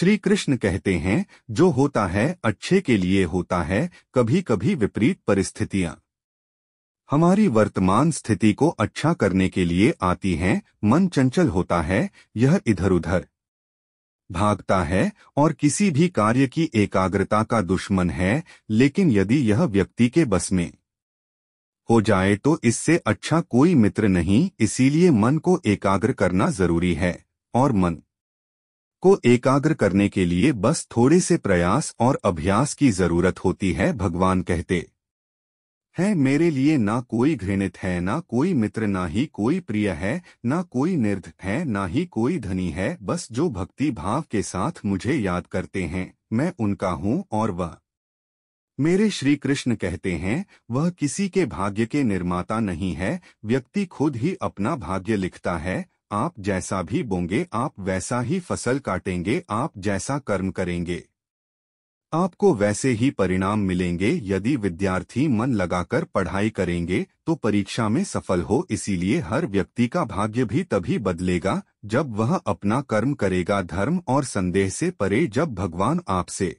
श्री कृष्ण कहते हैं, जो होता है अच्छे के लिए होता है। कभी कभी विपरीत परिस्थितियां हमारी वर्तमान स्थिति को अच्छा करने के लिए आती हैं। मन चंचल होता है, यह इधर उधर भागता है और किसी भी कार्य की एकाग्रता का दुश्मन है। लेकिन यदि यह व्यक्ति के बस में हो जाए तो इससे अच्छा कोई मित्र नहीं। इसीलिए मन को एकाग्र करना जरूरी है, और मन को एकाग्र करने के लिए बस थोड़े से प्रयास और अभ्यास की जरूरत होती है। भगवान कहते हैं, मेरे लिए ना कोई घृणित है, ना कोई मित्र, ना ही कोई प्रिय है, ना कोई निर्धन है, ना ही कोई धनी है। बस जो भक्ति भाव के साथ मुझे याद करते हैं, मैं उनका हूँ और वह मेरे। श्री कृष्ण कहते हैं, वह किसी के भाग्य के निर्माता नहीं है। व्यक्ति खुद ही अपना भाग्य लिखता है। आप जैसा भी बोंगे आप वैसा ही फसल काटेंगे। आप जैसा कर्म करेंगे आपको वैसे ही परिणाम मिलेंगे। यदि विद्यार्थी मन लगाकर पढ़ाई करेंगे तो परीक्षा में सफल हो। इसीलिए हर व्यक्ति का भाग्य भी तभी बदलेगा जब वह अपना कर्म करेगा, धर्म और संदेह से परे। जब भगवान आपसे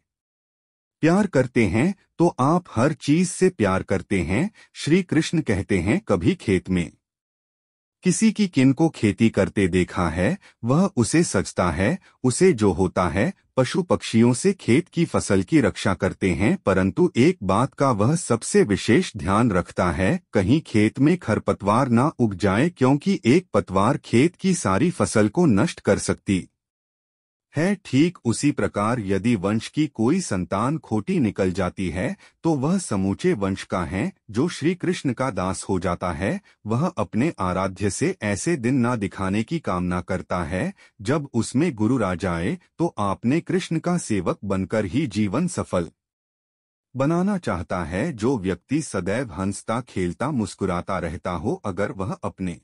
प्यार करते हैं तो आप हर चीज से प्यार करते हैं। श्री कृष्ण कहते हैं, कभी खेत में किसी की किन को खेती करते देखा है, वह उसे सजता है। उसे जो होता है, पशु पक्षियों से खेत की फसल की रक्षा करते हैं, परंतु एक बात का वह सबसे विशेष ध्यान रखता है, कहीं खेत में खरपतवार ना उग जाए, क्योंकि एक पतवार खेत की सारी फसल को नष्ट कर सकती है। ठीक उसी प्रकार यदि वंश की कोई संतान खोटी निकल जाती है तो वह समूचे वंश का है। जो श्री कृष्ण का दास हो जाता है, वह अपने आराध्य से ऐसे दिन ना दिखाने की कामना करता है जब उसमें गुरु आ जाए। तो आपने कृष्ण का सेवक बनकर ही जीवन सफल बनाना चाहता है। जो व्यक्ति सदैव हंसता खेलता मुस्कुराता रहता हो, अगर वह अपने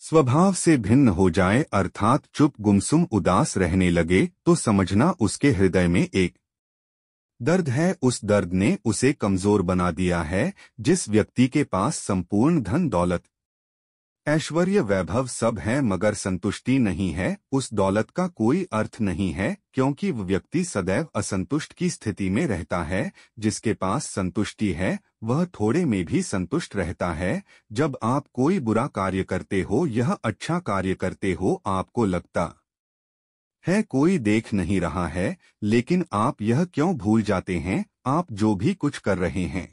स्वभाव से भिन्न हो जाए, अर्थात चुप गुमसुम उदास रहने लगे, तो समझना उसके हृदय में एक दर्द है। उस दर्द ने उसे कमजोर बना दिया है। जिस व्यक्ति के पास संपूर्ण धन दौलत ऐश्वर्य वैभव सब है मगर संतुष्टि नहीं है, उस दौलत का कोई अर्थ नहीं है, क्योंकि वह व्यक्ति सदैव असंतुष्ट की स्थिति में रहता है। जिसके पास संतुष्टि है वह थोड़े में भी संतुष्ट रहता है। जब आप कोई बुरा कार्य करते हो, यह अच्छा कार्य करते हो, आपको लगता है कोई देख नहीं रहा है, लेकिन आप यह क्यों भूल जाते हैं, आप जो भी कुछ कर रहे हैं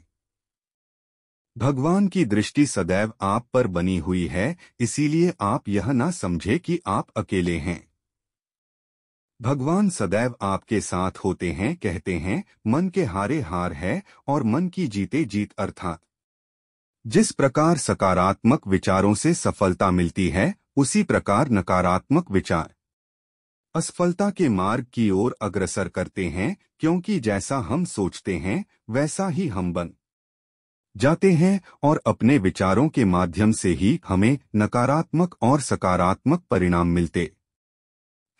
भगवान की दृष्टि सदैव आप पर बनी हुई है। इसीलिए आप यह ना समझे कि आप अकेले हैं। भगवान सदैव आपके साथ होते हैं। कहते हैं, मन के हारे हार है और मन की जीते जीत। अर्थात जिस प्रकार सकारात्मक विचारों से सफलता मिलती है, उसी प्रकार नकारात्मक विचार असफलता के मार्ग की ओर अग्रसर करते हैं। क्योंकि जैसा हम सोचते हैं वैसा ही हम बन जाते हैं, और अपने विचारों के माध्यम से ही हमें नकारात्मक और सकारात्मक परिणाम मिलते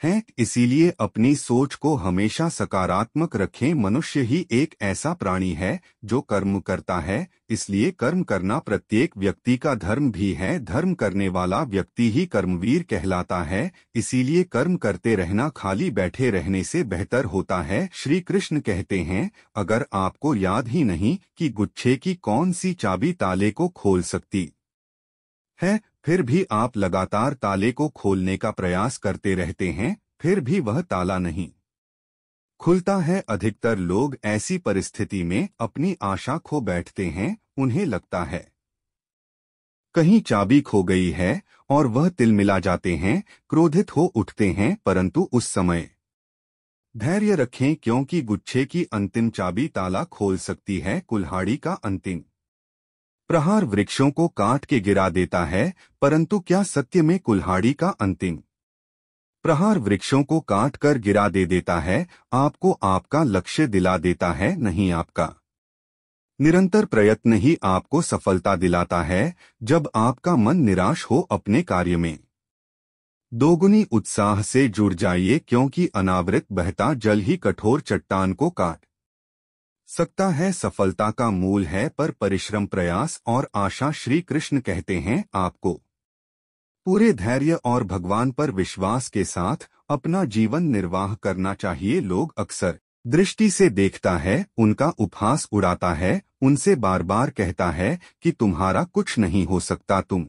हैं। इसीलिए अपनी सोच को हमेशा सकारात्मक रखें। मनुष्य ही एक ऐसा प्राणी है जो कर्म करता है, इसलिए कर्म करना प्रत्येक व्यक्ति का धर्म भी है। धर्म करने वाला व्यक्ति ही कर्मवीर कहलाता है। इसीलिए कर्म करते रहना खाली बैठे रहने से बेहतर होता है। श्री कृष्ण कहते हैं, अगर आपको याद ही नहीं कि गुच्छे की कौन सी चाबी ताले को खोल सकती है, फिर भी आप लगातार ताले को खोलने का प्रयास करते रहते हैं, फिर भी वह ताला नहीं खुलता है। अधिकतर लोग ऐसी परिस्थिति में अपनी आशा खो बैठते हैं। उन्हें लगता है कहीं चाबी खो गई है और वह तिलमिला जाते हैं, क्रोधित हो उठते हैं। परंतु उस समय धैर्य रखें, क्योंकि गुच्छे की अंतिम चाबी ताला खोल सकती है। कुल्हाड़ी का अंतिम प्रहार वृक्षों को काट के गिरा देता है, परंतु क्या सत्य में कुल्हाड़ी का अंतिम प्रहार वृक्षों को काट कर गिरा दे देता है? आपको आपका लक्ष्य दिला देता है, नहीं आपका निरंतर प्रयत्न ही आपको सफलता दिलाता है। जब आपका मन निराश हो, अपने कार्य में दोगुनी उत्साह से जुड़ जाइए, क्योंकि अनावृत बहता जल ही कठोर चट्टान को काट सकता है। सफलता का मूल है पर परिश्रम, प्रयास और आशा। श्री कृष्ण कहते हैं, आपको पूरे धैर्य और भगवान पर विश्वास के साथ अपना जीवन निर्वाह करना चाहिए। लोग अक्सर दृष्टि से देखता है, उनका उपहास उड़ाता है, उनसे बार बार कहता है कि तुम्हारा कुछ नहीं हो सकता, तुम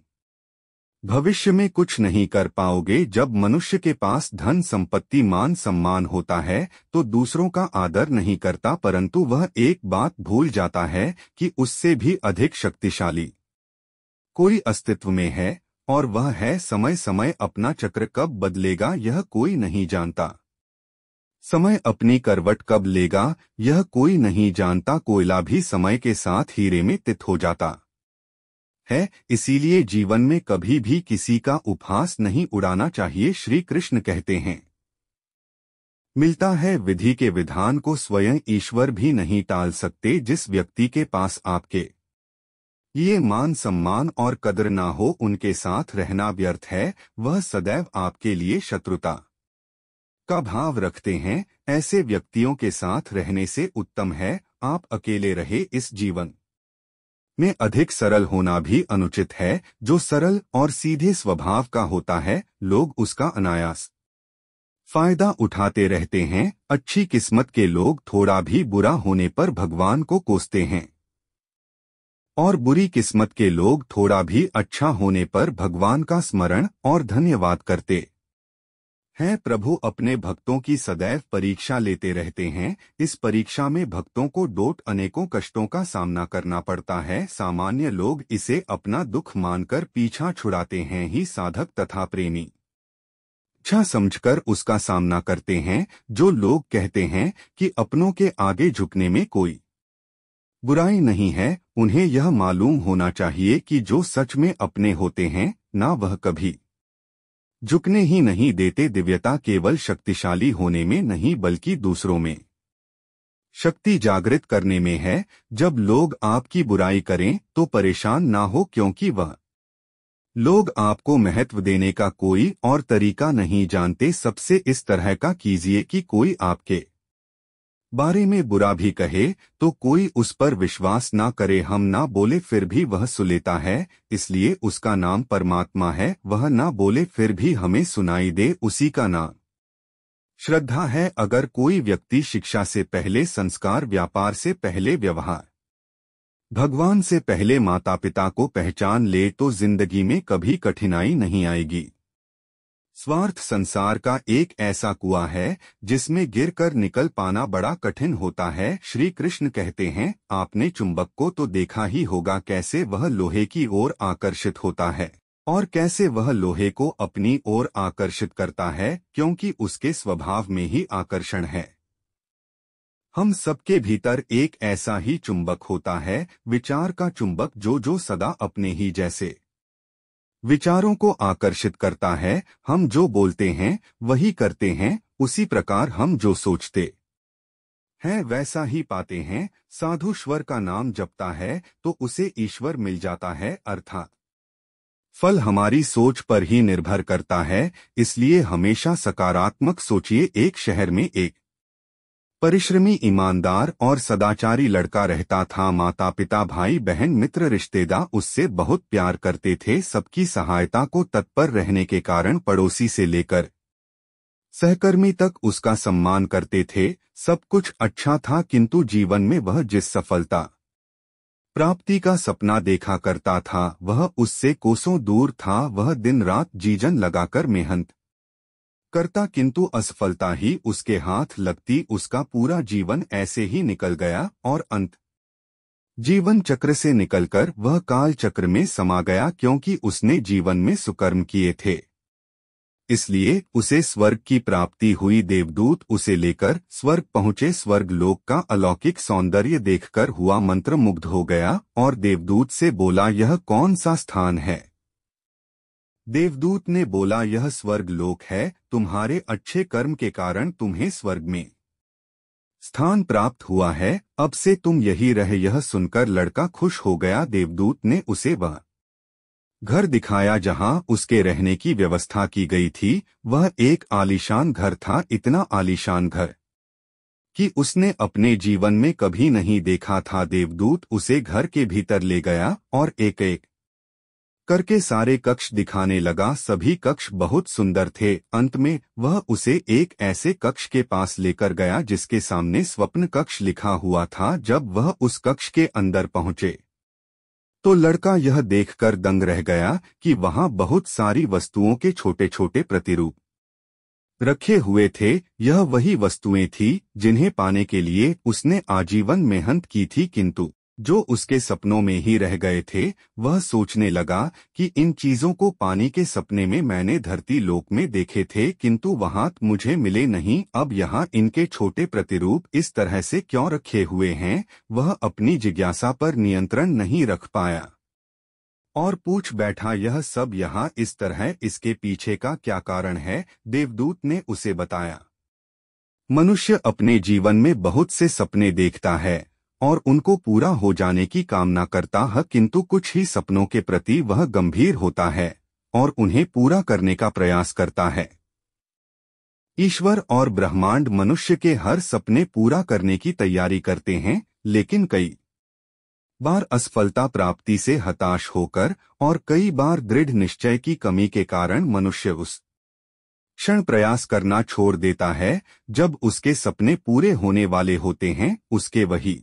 भविष्य में कुछ नहीं कर पाओगे। जब मनुष्य के पास धन संपत्ति मान सम्मान होता है तो दूसरों का आदर नहीं करता, परंतु वह एक बात भूल जाता है कि उससे भी अधिक शक्तिशाली कोई अस्तित्व में है, और वह है समय। समय अपना चक्र कब बदलेगा यह कोई नहीं जानता। समय अपनी करवट कब लेगा यह कोई नहीं जानता। कोयला भी समय के साथ हीरे में तित हो जाता है, इसीलिए जीवन में कभी भी किसी का उपहास नहीं उड़ाना चाहिए। श्री कृष्ण कहते हैं, मिलता है विधि के विधान को, स्वयं ईश्वर भी नहीं टाल सकते। जिस व्यक्ति के पास आपके ये मान सम्मान और कदर ना हो, उनके साथ रहना व्यर्थ है। वह सदैव आपके लिए शत्रुता का भाव रखते हैं। ऐसे व्यक्तियों के साथ रहने से उत्तम है आप अकेले रहे। इस जीवन में अधिक सरल होना भी अनुचित है। जो सरल और सीधे स्वभाव का होता है, लोग उसका अनायास फायदा उठाते रहते हैं। अच्छी किस्मत के लोग थोड़ा भी बुरा होने पर भगवान को कोसते हैं, और बुरी किस्मत के लोग थोड़ा भी अच्छा होने पर भगवान का स्मरण और धन्यवाद करते हैं। प्रभु अपने भक्तों की सदैव परीक्षा लेते रहते हैं। इस परीक्षा में भक्तों को डोट अनेकों कष्टों का सामना करना पड़ता है। सामान्य लोग इसे अपना दुख मानकर पीछा छुड़ाते हैं ही साधक तथा प्रेमी इच्छा समझकर उसका सामना करते हैं। जो लोग कहते हैं कि अपनों के आगे झुकने में कोई बुराई नहीं है, उन्हें यह मालूम होना चाहिए कि जो सच में अपने होते हैं ना, वह कभी झुकने ही नहीं देते। दिव्यता केवल शक्तिशाली होने में नहीं, बल्कि दूसरों में शक्ति जागृत करने में है। जब लोग आपकी बुराई करें तो परेशान ना हो, क्योंकि वह लोग आपको महत्व देने का कोई और तरीका नहीं जानते। सबसे इस तरह का कीजिए कि कोई आपके बारे में बुरा भी कहे तो कोई उस पर विश्वास ना करे। हम ना बोले फिर भी वह सुलेता है, इसलिए उसका नाम परमात्मा है। वह ना बोले फिर भी हमें सुनाई दे, उसी का नाम श्रद्धा है। अगर कोई व्यक्ति शिक्षा से पहले संस्कार, व्यापार से पहले व्यवहार, भगवान से पहले माता पिता को पहचान ले तो जिंदगी में कभी कठिनाई नहीं आएगी। स्वार्थ संसार का एक ऐसा कुआं है जिसमें गिरकर निकल पाना बड़ा कठिन होता है। श्री कृष्ण कहते हैं, आपने चुंबक को तो देखा ही होगा, कैसे वह लोहे की ओर आकर्षित होता है और कैसे वह लोहे को अपनी ओर आकर्षित करता है, क्योंकि उसके स्वभाव में ही आकर्षण है। हम सबके भीतर एक ऐसा ही चुंबक होता है, विचार का चुंबक, जो सदा अपने ही जैसे विचारों को आकर्षित करता है। हम जो बोलते हैं वही करते हैं, उसी प्रकार हम जो सोचते हैं वैसा ही पाते हैं। साधु ईश्वर का नाम जपता है तो उसे ईश्वर मिल जाता है, अर्थात फल हमारी सोच पर ही निर्भर करता है। इसलिए हमेशा सकारात्मक सोचिए। एक शहर में एक परिश्रमी, ईमानदार और सदाचारी लड़का रहता था। माता पिता, भाई बहन, मित्र रिश्तेदार उससे बहुत प्यार करते थे। सबकी सहायता को तत्पर रहने के कारण पड़ोसी से लेकर सहकर्मी तक उसका सम्मान करते थे। सब कुछ अच्छा था, किंतु जीवन में वह जिस सफलता प्राप्ति का सपना देखा करता था वह उससे कोसों दूर था। वह दिन रात जीजन लगाकर मेहनत करता, किंतु असफलता ही उसके हाथ लगती। उसका पूरा जीवन ऐसे ही निकल गया और अंत जीवन चक्र से निकलकर वह काल चक्र में समा गया, क्योंकि उसने जीवन में सुकर्म किए थे। इसलिए उसे स्वर्ग की प्राप्ति हुई। देवदूत उसे लेकर स्वर्ग पहुँचे। स्वर्ग लोक का अलौकिक सौंदर्य देखकर हुआ मंत्रमुग्ध हो गया और देवदूत से बोला, यह कौन सा स्थान है? देवदूत ने बोला, यह स्वर्ग लोक है। तुम्हारे अच्छे कर्म के कारण तुम्हें स्वर्ग में स्थान प्राप्त हुआ है। अब से तुम यही रहे। यह सुनकर लड़का खुश हो गया। देवदूत ने उसे वह घर दिखाया जहां उसके रहने की व्यवस्था की गई थी। वह एक आलीशान घर था, इतना आलीशान घर कि उसने अपने जीवन में कभी नहीं देखा था। देवदूत उसे घर के भीतर ले गया और एक एक करके सारे कक्ष दिखाने लगा। सभी कक्ष बहुत सुंदर थे। अंत में वह उसे एक ऐसे कक्ष के पास लेकर गया जिसके सामने स्वप्न कक्ष लिखा हुआ था। जब वह उस कक्ष के अंदर पहुंचे तो लड़का यह देखकर दंग रह गया कि वहां बहुत सारी वस्तुओं के छोटे छोटे प्रतिरूप रखे हुए थे। यह वही वस्तुएं थी जिन्हें पाने के लिए उसने आजीवन मेहनत की थी, किंतु जो उसके सपनों में ही रह गए थे। वह सोचने लगा कि इन चीजों को पाने के सपने में मैंने धरती लोक में देखे थे, किंतु वहां मुझे मिले नहीं। अब यहाँ इनके छोटे प्रतिरूप इस तरह से क्यों रखे हुए हैं? वह अपनी जिज्ञासा पर नियंत्रण नहीं रख पाया और पूछ बैठा, यह सब यहाँ इस तरह, इसके पीछे का क्या कारण है? देवदूत ने उसे बताया, मनुष्य अपने जीवन में बहुत से सपने देखता है और उनको पूरा हो जाने की कामना करता है, किंतु कुछ ही सपनों के प्रति वह गंभीर होता है और उन्हें पूरा करने का प्रयास करता है। ईश्वर और ब्रह्मांड मनुष्य के हर सपने पूरा करने की तैयारी करते हैं, लेकिन कई बार असफलता प्राप्ति से हताश होकर और कई बार दृढ़ निश्चय की कमी के कारण मनुष्य उस क्षण प्रयास करना छोड़ देता है जब उसके सपने पूरे होने वाले होते हैं। उसके वही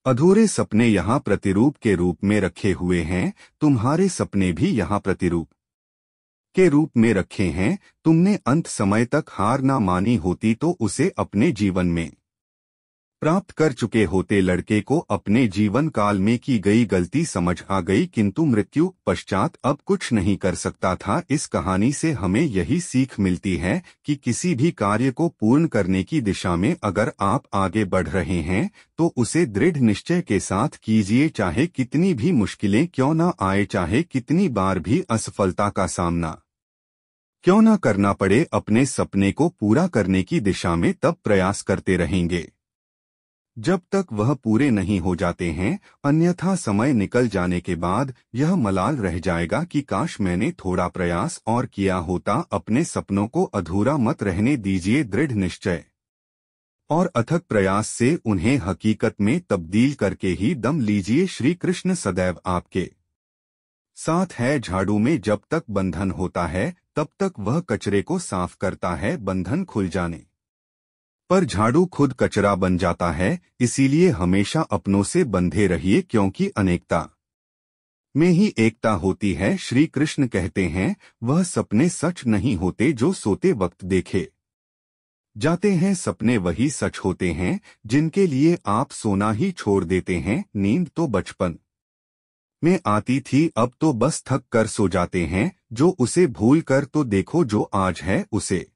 अधूरे सपने यहाँ प्रतिरूप के रूप में रखे हुए हैं। तुम्हारे सपने भी यहाँ प्रतिरूप के रूप में रखे हैं। तुमने अंत समय तक हार ना मानी होती तो उसे अपने जीवन में प्राप्त कर चुके होते। लड़के को अपने जीवन काल में की गई गलती समझ आ गई, किंतु मृत्यु पश्चात अब कुछ नहीं कर सकता था। इस कहानी से हमें यही सीख मिलती है कि किसी भी कार्य को पूर्ण करने की दिशा में अगर आप आगे बढ़ रहे हैं तो उसे दृढ़ निश्चय के साथ कीजिए, चाहे कितनी भी मुश्किलें क्यों न आए, चाहे कितनी बार भी असफलता का सामना क्यों न करना पड़े। अपने सपने को पूरा करने की दिशा में तब प्रयास करते रहेंगे जब तक वह पूरे नहीं हो जाते हैं, अन्यथा समय निकल जाने के बाद यह मलाल रह जाएगा कि काश मैंने थोड़ा प्रयास और किया होता। अपने सपनों को अधूरा मत रहने दीजिए। दृढ़ निश्चय और अथक प्रयास से उन्हें हकीकत में तब्दील करके ही दम लीजिए। श्री कृष्ण सदैव आपके साथ है। झाड़ू में जब तक बंधन होता है तब तक वह कचरे को साफ करता है। बंधन खुल जाने पर झाड़ू खुद कचरा बन जाता है। इसीलिए हमेशा अपनों से बंधे रहिए, क्योंकि अनेकता में ही एकता होती है। श्री कृष्ण कहते हैं, वह सपने सच नहीं होते जो सोते वक्त देखे जाते हैं। सपने वही सच होते हैं जिनके लिए आप सोना ही छोड़ देते हैं। नींद तो बचपन में आती थी, अब तो बस थक कर सो जाते हैं। जो उसे भूल कर तो देखो जो आज है उसे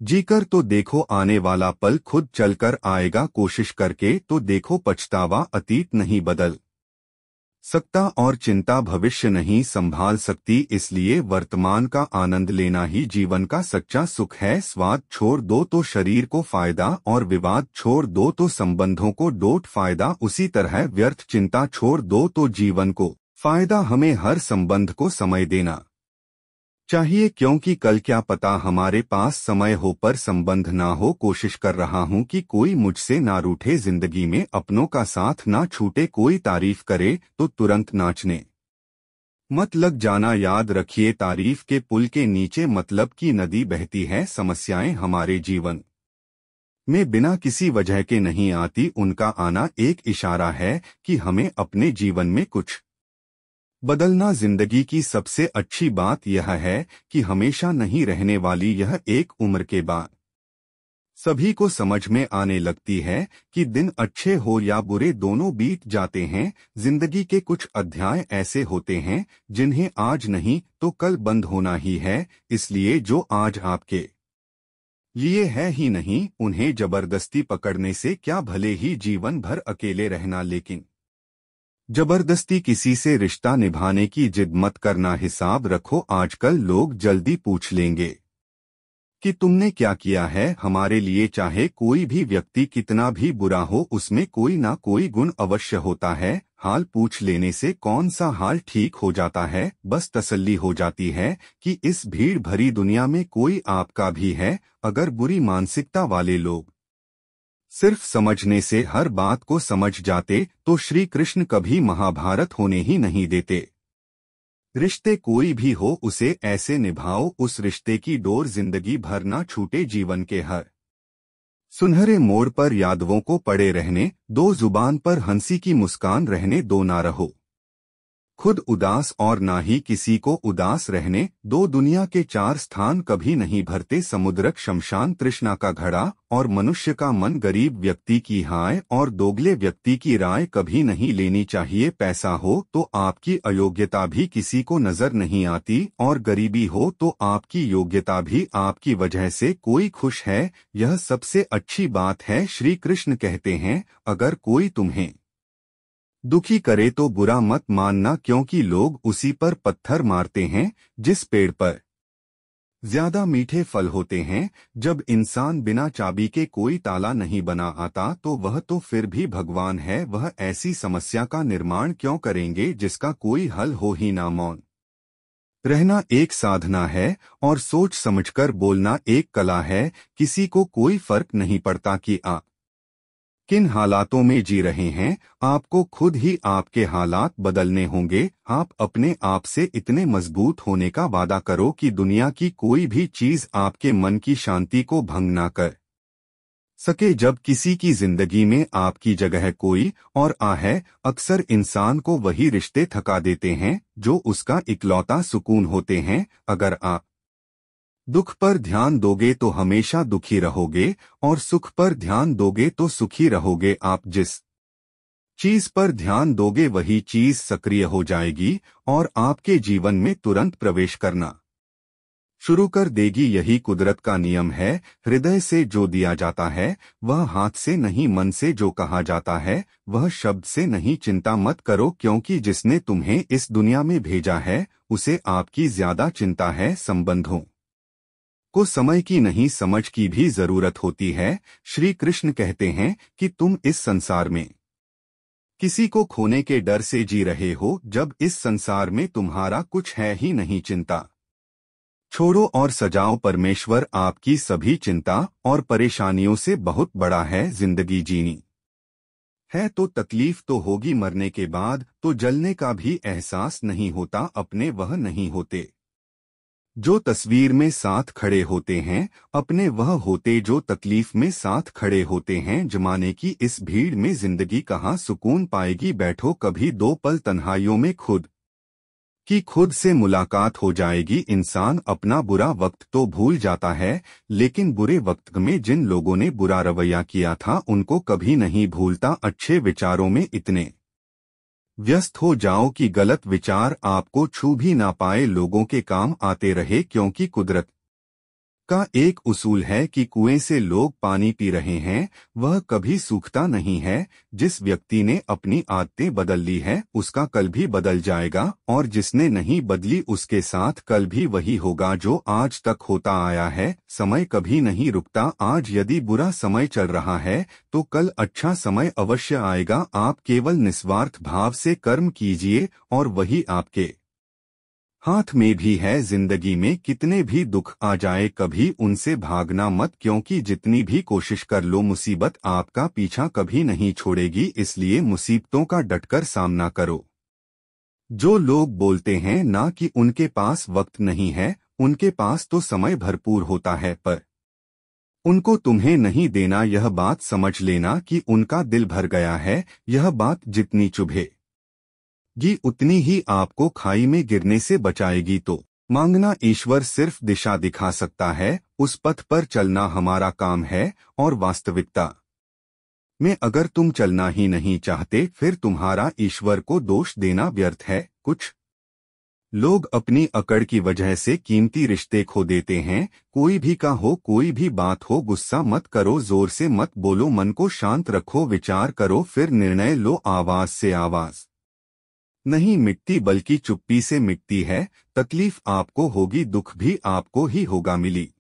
जीकर तो देखो आने वाला पल खुद चलकर आएगा। कोशिश करके तो देखो पछतावा अतीत नहीं बदल सकता और चिंता भविष्य नहीं संभाल सकती। इसलिए वर्तमान का आनंद लेना ही जीवन का सच्चा सुख है। स्वाद छोड़ दो तो शरीर को फायदा और विवाद छोड़ दो तो संबंधों को डोट फायदा। उसी तरह व्यर्थ चिंता छोड़ दो तो जीवन को फायदा। हमें हर संबंध को समय देना चाहिए, क्योंकि कल क्या पता हमारे पास समय हो पर संबंध ना हो। कोशिश कर रहा हूँ कि कोई मुझसे ना रूठे, जिंदगी में अपनों का साथ ना छूटे। कोई तारीफ करे तो तुरंत नाचने मत लग जाना। याद रखिए, तारीफ के पुल के नीचे मतलब की नदी बहती है। समस्याएं हमारे जीवन में बिना किसी वजह के नहीं आती, उनका आना एक इशारा है कि हमें अपने जीवन में कुछ बदलना। जिंदगी की सबसे अच्छी बात यह है कि हमेशा नहीं रहने वाली, यह एक उम्र के बाद सभी को समझ में आने लगती है कि दिन अच्छे हो या बुरे दोनों बीत जाते हैं। जिंदगी के कुछ अध्याय ऐसे होते हैं जिन्हें आज नहीं तो कल बंद होना ही है। इसलिए जो आज आपके लिए है ही नहीं, उन्हें जबरदस्ती पकड़ने से क्या, भले ही जीवन भर अकेले रहना, लेकिन जबरदस्ती किसी से रिश्ता निभाने की जिद मत करना। हिसाब रखो, आजकल लोग जल्दी पूछ लेंगे कि तुमने क्या किया है हमारे लिए। चाहे कोई भी व्यक्ति कितना भी बुरा हो, उसमें कोई ना कोई गुण अवश्य होता है। हाल पूछ लेने से कौन सा हाल ठीक हो जाता है, बस तसल्ली हो जाती है कि इस भीड़ भरी दुनिया में कोई आपका भी है। अगर बुरी मानसिकता वाले लोग सिर्फ समझने से हर बात को समझ जाते तो श्री कृष्ण कभी महाभारत होने ही नहीं देते। रिश्ते कोई भी हो उसे ऐसे निभाओ उस रिश्ते की डोर जिंदगी भर ना छूटे जीवन के हर सुनहरे मोड़ पर यादवों को पड़े रहने दो जुबान पर हंसी की मुस्कान रहने दो ना रहो खुद उदास और ना ही किसी को उदास रहने दो दुनिया के चार स्थान कभी नहीं भरते समुद्रक शमशान तृष्णा का घड़ा और मनुष्य का मन गरीब व्यक्ति की हाय और दोगले व्यक्ति की राय कभी नहीं लेनी चाहिए पैसा हो तो आपकी अयोग्यता भी किसी को नजर नहीं आती और गरीबी हो तो आपकी योग्यता भी आपकी वजह से कोई खुश है यह सबसे अच्छी बात है श्री कृष्ण कहते हैं अगर कोई तुम्हें दुखी करे तो बुरा मत मानना क्योंकि लोग उसी पर पत्थर मारते हैं जिस पेड़ पर ज्यादा मीठे फल होते हैं जब इंसान बिना चाबी के कोई ताला नहीं बना आता तो वह तो फिर भी भगवान है वह ऐसी समस्या का निर्माण क्यों करेंगे जिसका कोई हल हो ही ना मौन रहना एक साधना है और सोच समझकर बोलना एक कला है किसी को कोई फर्क नहीं पड़ता कि आप किन हालातों में जी रहे हैं आपको खुद ही आपके हालात बदलने होंगे आप अपने आप से इतने मजबूत होने का वादा करो कि दुनिया की कोई भी चीज आपके मन की शांति को भंग ना कर सके जब किसी की जिंदगी में आपकी जगह कोई और आ है अक्सर इंसान को वही रिश्ते थका देते हैं जो उसका इकलौता सुकून होते हैं अगर आप दुख पर ध्यान दोगे तो हमेशा दुखी रहोगे और सुख पर ध्यान दोगे तो सुखी रहोगे आप जिस चीज पर ध्यान दोगे वही चीज सक्रिय हो जाएगी और आपके जीवन में तुरंत प्रवेश करना शुरू कर देगी यही कुदरत का नियम है हृदय से जो दिया जाता है वह हाथ से नहीं मन से जो कहा जाता है वह शब्द से नहीं चिंता मत करो क्योंकि जिसने तुम्हें इस दुनिया में भेजा है उसे आपकी ज्यादा चिंता है संबंधों को समय की नहीं समझ की भी जरूरत होती है श्री कृष्ण कहते हैं कि तुम इस संसार में किसी को खोने के डर से जी रहे हो जब इस संसार में तुम्हारा कुछ है ही नहीं चिंता छोड़ो और सजाओ परमेश्वर आपकी सभी चिंता और परेशानियों से बहुत बड़ा है जिंदगी जीनी है तो तकलीफ तो होगी मरने के बाद तो जलने का भी एहसास नहीं होता अपने वह नहीं होते जो तस्वीर में साथ खड़े होते हैं अपने वह होते जो तकलीफ में साथ खड़े होते हैं जमाने की इस भीड़ में जिंदगी कहाँ सुकून पाएगी बैठो कभी दो पल तन्हाइयों में खुद की खुद से मुलाकात हो जाएगी इंसान अपना बुरा वक्त तो भूल जाता है लेकिन बुरे वक्त में जिन लोगों ने बुरा रवैया किया था उनको कभी नहीं भूलता अच्छे विचारों में इतने व्यस्त हो जाओ कि गलत विचार आपको छू भी ना पाए लोगों के काम आते रहे क्योंकि कुदरत का एक उसूल है कि कुएं से लोग पानी पी रहे हैं वह कभी सूखता नहीं है जिस व्यक्ति ने अपनी आदतें बदल ली है उसका कल भी बदल जाएगा और जिसने नहीं बदली उसके साथ कल भी वही होगा जो आज तक होता आया है समय कभी नहीं रुकता आज यदि बुरा समय चल रहा है तो कल अच्छा समय अवश्य आएगा आप केवल निस्वार्थ भाव से कर्म कीजिए और वही आपके हाथ में भी है जिंदगी में कितने भी दुख आ जाए कभी उनसे भागना मत क्योंकि जितनी भी कोशिश कर लो मुसीबत आपका पीछा कभी नहीं छोड़ेगी इसलिए मुसीबतों का डटकर सामना करो जो लोग बोलते हैं ना कि उनके पास वक्त नहीं है उनके पास तो समय भरपूर होता है पर उनको तुम्हें नहीं देना यह बात समझ लेना कि उनका दिल भर गया है यह बात जितनी चुभे ये उतनी ही आपको खाई में गिरने से बचाएगी तो मांगना ईश्वर सिर्फ दिशा दिखा सकता है उस पथ पर चलना हमारा काम है और वास्तविकता में अगर तुम चलना ही नहीं चाहते फिर तुम्हारा ईश्वर को दोष देना व्यर्थ है कुछ लोग अपनी अकड़ की वजह से कीमती रिश्ते खो देते हैं कोई भी का हो कोई भी बात हो गुस्सा मत करो जोर से मत बोलो मन को शांत रखो विचार करो फिर निर्णय लो आवाज से आवाज नहीं मिटती बल्कि चुप्पी से मिटती है तकलीफ आपको होगी दुख भी आपको ही होगा मिली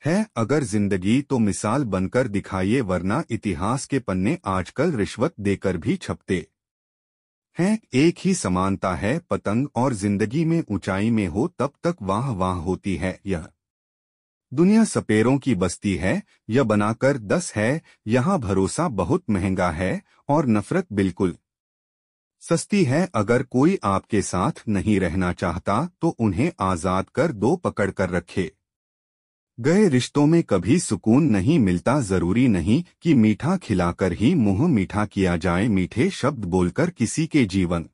है अगर जिंदगी तो मिसाल बनकर दिखाइए वरना इतिहास के पन्ने आजकल रिश्वत देकर भी छपते हैं एक ही समानता है पतंग और जिंदगी में ऊंचाई में हो तब तक वाह वाह होती है यह दुनिया सपेरों की बस्ती है यह बनाकर 10 है यहाँ भरोसा बहुत महंगा है और नफरत बिल्कुल सस्ती है। अगर कोई आपके साथ नहीं रहना चाहता तो उन्हें आजाद कर दो, पकड़ कर रखे। गए रिश्तों में कभी सुकून नहीं मिलता। जरूरी नहीं कि मीठा खिलाकर ही मुंह मीठा किया जाए। मीठे शब्द बोलकर किसी के जीवन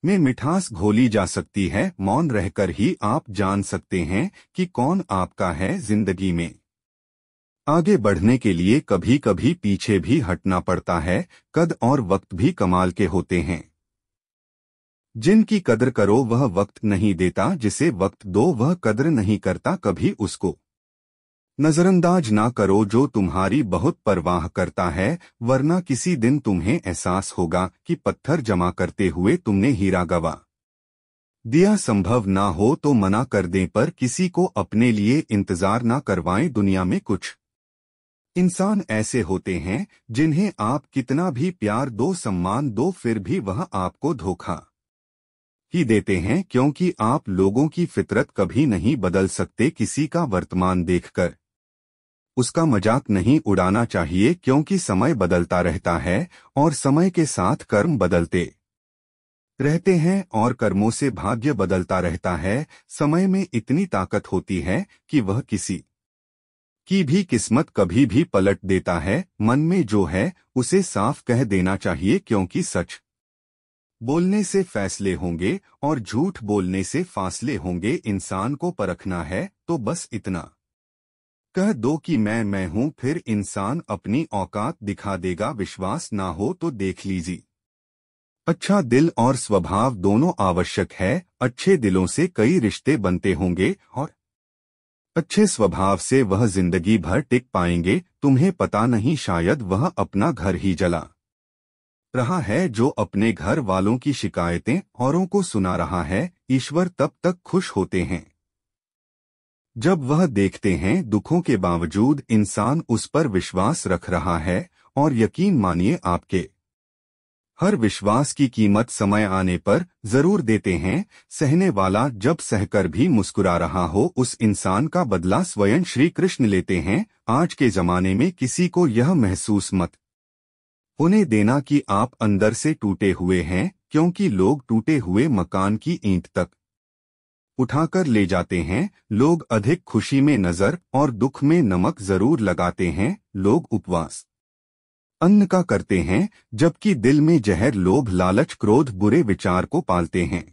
में मिठास घोली जा सकती है। मौन रहकर ही आप जान सकते हैं कि कौन आपका है। जिंदगी में आगे बढ़ने के लिए कभी कभी पीछे भी हटना पड़ता है। कद और वक्त भी कमाल के होते हैं। जिनकी कदर करो वह वक्त नहीं देता, जिसे वक्त दो वह कदर नहीं करता। कभी उसको नजरअंदाज ना करो जो तुम्हारी बहुत परवाह करता है, वरना किसी दिन तुम्हें एहसास होगा कि पत्थर जमा करते हुए तुमने हीरा गवा दिया। संभव ना हो तो मना कर दें, पर किसी को अपने लिए इंतजार ना करवाएं। दुनिया में कुछ इंसान ऐसे होते हैं जिन्हें आप कितना भी प्यार दो, सम्मान दो, फिर भी वह आपको धोखा ही देते हैं, क्योंकि आप लोगों की फितरत कभी नहीं बदल सकते। किसी का वर्तमान देखकर उसका मजाक नहीं उड़ाना चाहिए, क्योंकि समय बदलता रहता है और समय के साथ कर्म बदलते रहते हैं और कर्मों से भाग्य बदलता रहता है। समय में इतनी ताकत होती है कि वह किसी की भी किस्मत कभी भी पलट देता है। मन में जो है उसे साफ कह देना चाहिए, क्योंकि सच बोलने से फैसले होंगे और झूठ बोलने से फासले होंगे। इंसान को परखना है तो बस इतना कह दो कि मैं हूं, फिर इंसान अपनी औकात दिखा देगा। विश्वास ना हो तो देख लीजिए। अच्छा दिल और स्वभाव दोनों आवश्यक है। अच्छे दिलों से कई रिश्ते बनते होंगे और अच्छे स्वभाव से वह जिंदगी भर टिक पाएंगे। तुम्हें पता नहीं, शायद वह अपना घर ही जला रहा है जो अपने घर वालों की शिकायतें औरों को सुना रहा है। ईश्वर तब तक खुश होते हैं जब वह देखते हैं दुखों के बावजूद इंसान उस पर विश्वास रख रहा है। और यकीन मानिए, आपके हर विश्वास की कीमत समय आने पर जरूर देते हैं। सहने वाला जब सहकर भी मुस्कुरा रहा हो, उस इंसान का बदला स्वयं श्री कृष्ण लेते हैं। आज के जमाने में किसी को यह महसूस मत होने देना कि आप अंदर से टूटे हुए हैं, क्योंकि लोग टूटे हुए मकान की ईंट तक उठाकर ले जाते हैं। लोग अधिक खुशी में नजर और दुख में नमक जरूर लगाते हैं। लोग उपवास अन्न का करते हैं, जबकि दिल में जहर लोभ लालच क्रोध बुरे विचार को पालते हैं।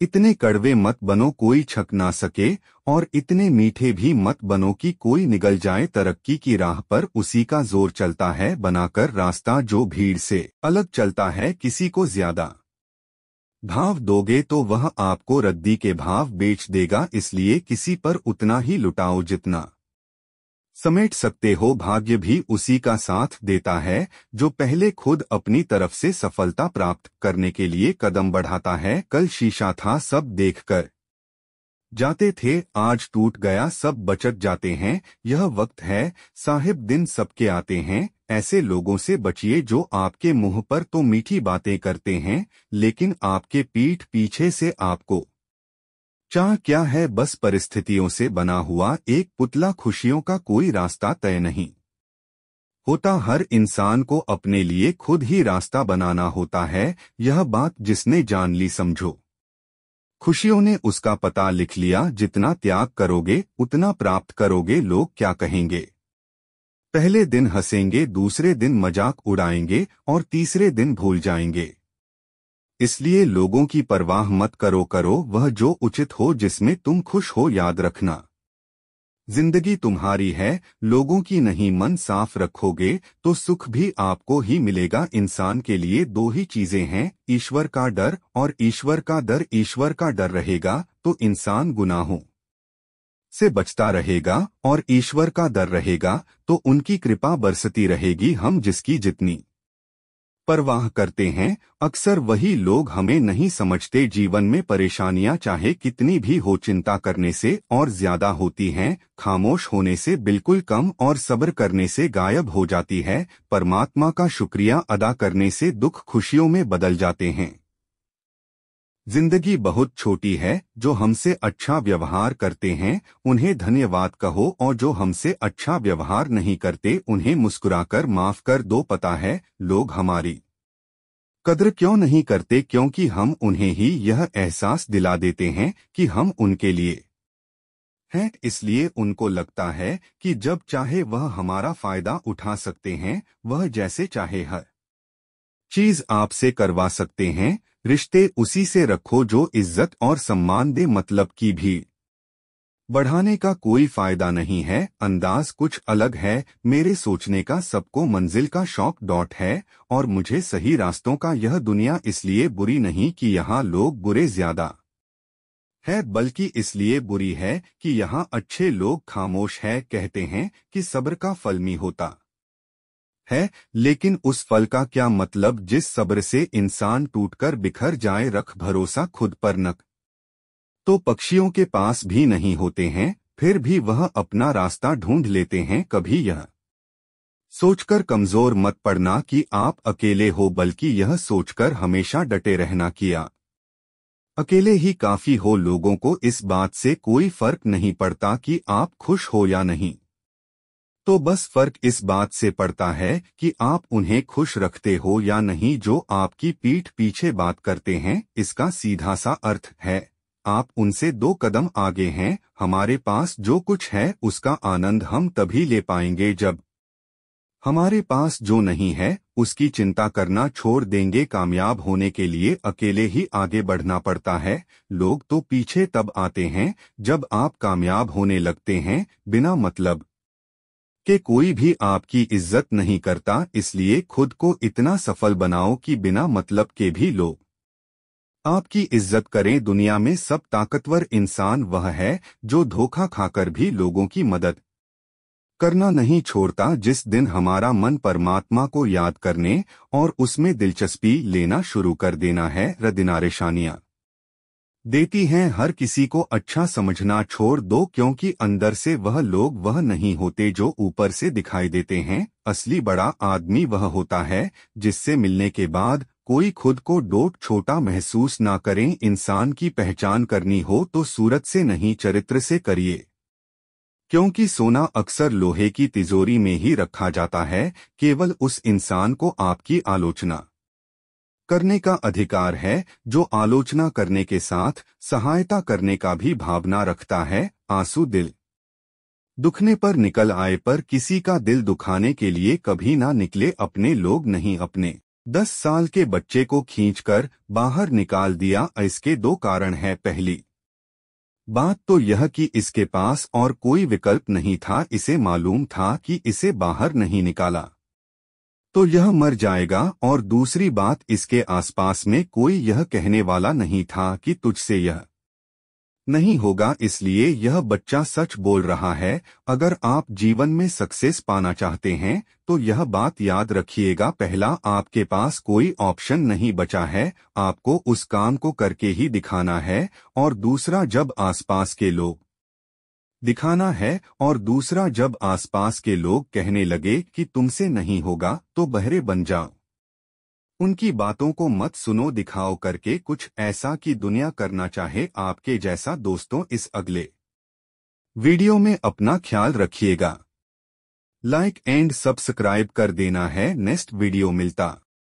इतने कड़वे मत बनो कोई छक ना सके, और इतने मीठे भी मत बनो कि कोई निगल जाए। तरक्की की राह पर उसी का जोर चलता है, बनाकर रास्ता जो भीड़ से अलग चलता है। किसी को ज्यादा भाव दोगे तो वह आपको रद्दी के भाव बेच देगा। इसलिए किसी पर उतना ही लुटाओ जितना समेट सकते हो। भाग्य भी उसी का साथ देता है जो पहले खुद अपनी तरफ से सफलता प्राप्त करने के लिए कदम बढ़ाता है। कल शीशा था, सब देखकर जाते थे, आज टूट गया, सब बचत जाते हैं। यह वक्त है साहिब, दिन सबके आते हैं। ऐसे लोगों से बचिए जो आपके मुंह पर तो मीठी बातें करते हैं, लेकिन आपके पीठ पीछे से आपको चाह क्या है। बस परिस्थितियों से बना हुआ एक पुतला, खुशियों का कोई रास्ता तय नहीं होता। हर इंसान को अपने लिए खुद ही रास्ता बनाना होता है। यह बात जिसने जान ली, समझो खुशियों ने उसका पता लिख लिया। जितना त्याग करोगे उतना प्राप्त करोगे। लोग क्या कहेंगे? पहले दिन हंसेंगे, दूसरे दिन मजाक उड़ाएंगे और तीसरे दिन भूल जाएंगे। इसलिए लोगों की परवाह मत करो, करो वह जो उचित हो, जिसमें तुम खुश हो। याद रखना, जिंदगी तुम्हारी है, लोगों की नहीं। मन साफ रखोगे तो सुख भी आपको ही मिलेगा। इंसान के लिए दो ही चीजें हैं, ईश्वर का डर और ईश्वर का डर। ईश्वर का डर रहेगा तो इंसान गुनाहों से बचता रहेगा, और ईश्वर का डर रहेगा तो उनकी कृपा बरसती रहेगी। हम जिसकी जितनी परवाह करते हैं, अक्सर वही लोग हमें नहीं समझते। जीवन में परेशानियां चाहे कितनी भी हो, चिंता करने से और ज्यादा होती हैं, खामोश होने से बिल्कुल कम, और सब्र करने से गायब हो जाती है। परमात्मा का शुक्रिया अदा करने से दुख खुशियों में बदल जाते हैं। जिंदगी बहुत छोटी है, जो हमसे अच्छा व्यवहार करते हैं उन्हें धन्यवाद कहो, और जो हमसे अच्छा व्यवहार नहीं करते उन्हें मुस्कुराकर माफ कर दो। पता है, लोग हमारी कद्र क्यों नहीं करते? क्योंकि हम उन्हें ही यह एहसास दिला देते हैं कि हम उनके लिए हैं, इसलिए उनको लगता है कि जब चाहे वह हमारा फायदा उठा सकते हैं, वह जैसे चाहे हर चीज आपसे करवा सकते हैं। रिश्ते उसी से रखो जो इज्जत और सम्मान दे, मतलब की भी बढ़ाने का कोई फायदा नहीं है। अंदाज कुछ अलग है, मेरे सोचने का सबको मंजिल का शौक डॉट है, और मुझे सही रास्तों का। यह दुनिया इसलिए बुरी नहीं कि यहाँ लोग बुरे ज्यादा है, बल्कि इसलिए बुरी है कि यहाँ अच्छे लोग खामोश है। कहते हैं कि सब्र का फल मीठा होता है, लेकिन उस फल का क्या मतलब जिस सब्र से इंसान टूटकर बिखर जाए। रख भरोसा खुद पर न तो पक्षियों के पास भी नहीं होते हैं, फिर भी वह अपना रास्ता ढूंढ लेते हैं। कभी यह सोचकर कमजोर मत पड़ना कि आप अकेले हो, बल्कि यह सोचकर हमेशा डटे रहना किया अकेले ही काफी हो। लोगों को इस बात से कोई फर्क नहीं पड़ता कि आप खुश हो या नहीं, तो बस फर्क इस बात से पड़ता है कि आप उन्हें खुश रखते हो या नहीं। जो आपकी पीठ पीछे बात करते हैं, इसका सीधा सा अर्थ है आप उनसे 2 कदम आगे हैं। हमारे पास जो कुछ है उसका आनंद हम तभी ले पाएंगे जब हमारे पास जो नहीं है उसकी चिंता करना छोड़ देंगे। कामयाब होने के लिए अकेले ही आगे बढ़ना पड़ता है। लोग तो पीछे तब आते हैं जब आप कामयाब होने लगते हैं। बिना मतलब के कोई भी आपकी इज्जत नहीं करता, इसलिए खुद को इतना सफल बनाओ कि बिना मतलब के भी लोग आपकी इज्जत करें। दुनिया में सब ताकतवर इंसान वह है जो धोखा खाकर भी लोगों की मदद करना नहीं छोड़ता। जिस दिन हमारा मन परमात्मा को याद करने और उसमें दिलचस्पी लेना शुरू कर देना है, रदिनारेशानियां देती हैं। हर किसी को अच्छा समझना छोड़ दो, क्योंकि अंदर से वह लोग वह नहीं होते जो ऊपर से दिखाई देते हैं। असली बड़ा आदमी वह होता है जिससे मिलने के बाद कोई खुद को डोट छोटा महसूस ना करें। इंसान की पहचान करनी हो तो सूरत से नहीं, चरित्र से करिए, क्योंकि सोना अक्सर लोहे की तिजोरी में ही रखा जाता है। केवल उस इंसान को आपकी आलोचना करने का अधिकार है जो आलोचना करने के साथ सहायता करने का भी भावना रखता है। आंसू दिल दुखने पर निकल आए, पर किसी का दिल दुखाने के लिए कभी ना निकले। अपने लोग नहीं, अपने 10 साल के बच्चे को खींचकर बाहर निकाल दिया। इसके 2 कारण हैं। पहली बात तो यह कि इसके पास और कोई विकल्प नहीं था। इसे मालूम था कि इसे बाहर नहीं निकाला तो यह मर जाएगा, और दूसरी बात, इसके आसपास में कोई यह कहने वाला नहीं था कि तुझसे यह नहीं होगा, इसलिए यह बच्चा सच बोल रहा है। अगर आप जीवन में सक्सेस पाना चाहते हैं तो यह बात याद रखिएगा, पहला, आपके पास कोई ऑप्शन नहीं बचा है, आपको उस काम को करके ही दिखाना है। और दूसरा, जब आसपास के लोग दिखाना है, और दूसरा जब आसपास के लोग कहने लगे कि तुमसे नहीं होगा, तो बहरे बन जाओ। उनकी बातों को मत सुनो, दिखाओ करके कुछ ऐसा कि दुनिया करना चाहे आपके जैसा। दोस्तों, इस अगले वीडियो में अपना ख्याल रखिएगा। लाइक एंड सब्सक्राइब कर देना है। नेक्स्ट वीडियो मिलता